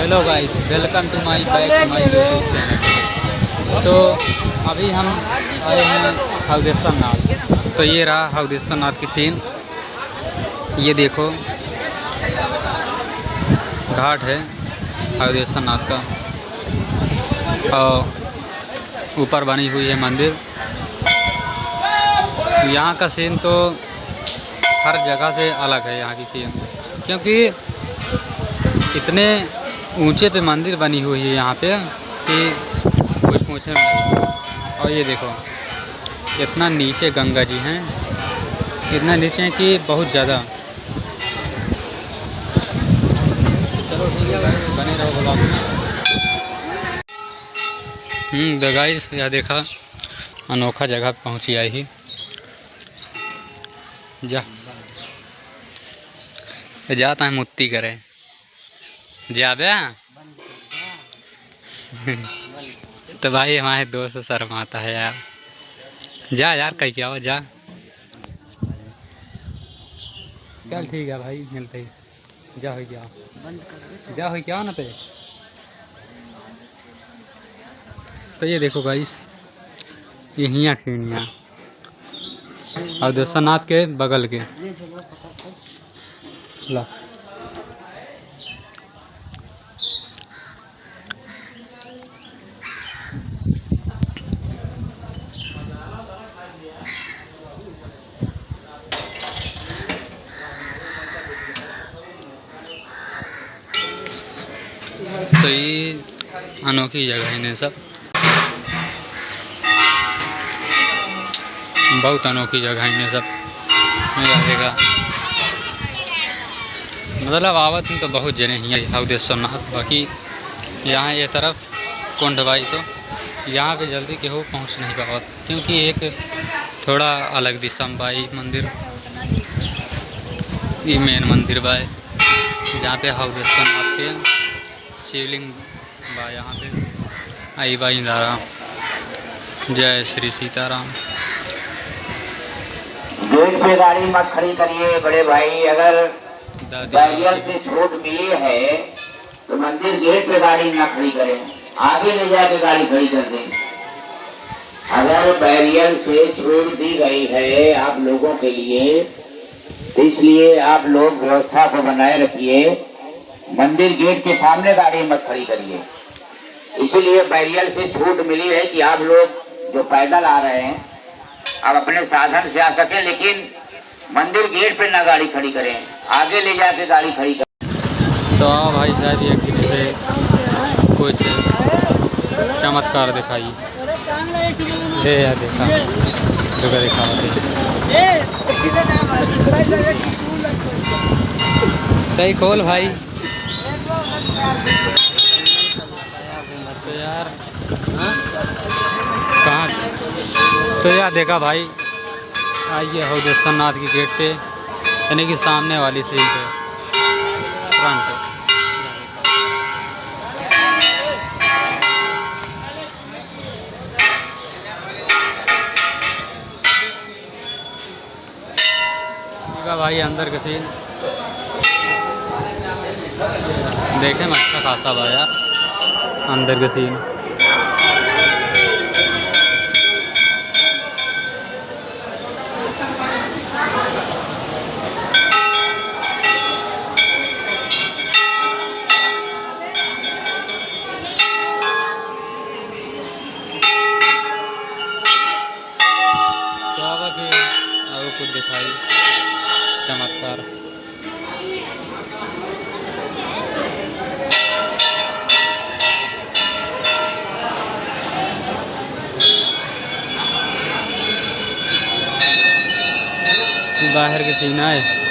Hello guys, welcome to my YouTube channel. तो अभी हम आए हैं हवदेश्वर नाथ। तो ये रहा हवदेश्वर नाथ की सीन। ये देखो घाट है हवदेश्वर नाथ का, और ऊपर बनी हुई है मंदिर। यहाँ का सीन तो हर जगह से अलग है यहाँ की सीन, क्योंकि इतने ऊंचे पे मंदिर बनी हुई है यहाँ पे कि कुछ पूछने नहीं। और ये देखो इतना नीचे गंगा जी हैं, इतना नीचे है कि बहुत ज़्यादा। चलो ठीक है, बने रहो ब्लॉग में। तो गाइस यह देखा अनोखा जगह पहुँची आई ही। जाता है मुत्ती करे जाबे। तो भाई हमारे दोस्त शर्माता है यार। जा यार कहीं क्या हो, जा। चल ठीक है भाई, मिलते ही। जा हो क्या, जा हो क्या ना। तो ये देखो गाइस, यहीं खीणियाँ और देवनाथ के बगल के ला। तो ये अनोखी जगह है, इन्हें सब बहुत अनोखी जगह है, इन्हें सब रहेगा। मतलब आवत तो बहुत जने ही हवदेश्वर नाथ। बाकी यहाँ ये तरफ कुंडबाई, तो यहाँ पे जल्दी केहू पहुँच नहीं पावत, क्योंकि एक थोड़ा अलग दिशा में बाई मंदिर। ये मेन मंदिर बाय जहाँ पे हवदेश्वर नाथ के शिवलिंग बा। यहाँ पे आई बाई दारा। जय श्री सीताराम। गेट पे गाड़ी मत खड़ी करिए बड़े भाई। अगर बैरियर से छूट मिली है तो मंदिर गेट पे गाड़ी न खड़ी करें, आगे ले जाके गाड़ी खड़ी कर दें। अगर बैरियर से छूट दी गई है आप लोगों के लिए, तो इसलिए आप लोग व्यवस्था को बनाए रखिए। मंदिर गेट के सामने गाड़ी मत खड़ी करिए। इसीलिए बैरियर से छूट मिली है कि आप लोग जो पैदल आ रहे हैं आप अपने साधन से आ सके, लेकिन मंदिर गेट पे ना गाड़ी खड़ी करें, आगे ले जाके गाड़ी खड़ी करें। तो भाई साहब एक दिन से कुछ चमत्कार दिखाई ले यार, देखा तो दिखा सही खोल भाई। तो यार कहाँ, तो यार देखा भाई, आइए हवदेश्वर नाथ की गेट पे, यानी कि सामने वाली सीट पे फ्रंट। भाई अंदर का सीन देखे में अच्छा खासा बा यार, अंदर का सीन। तो अब फिर और कुछ दिखाई चमत्कार। बाहर के सीन है।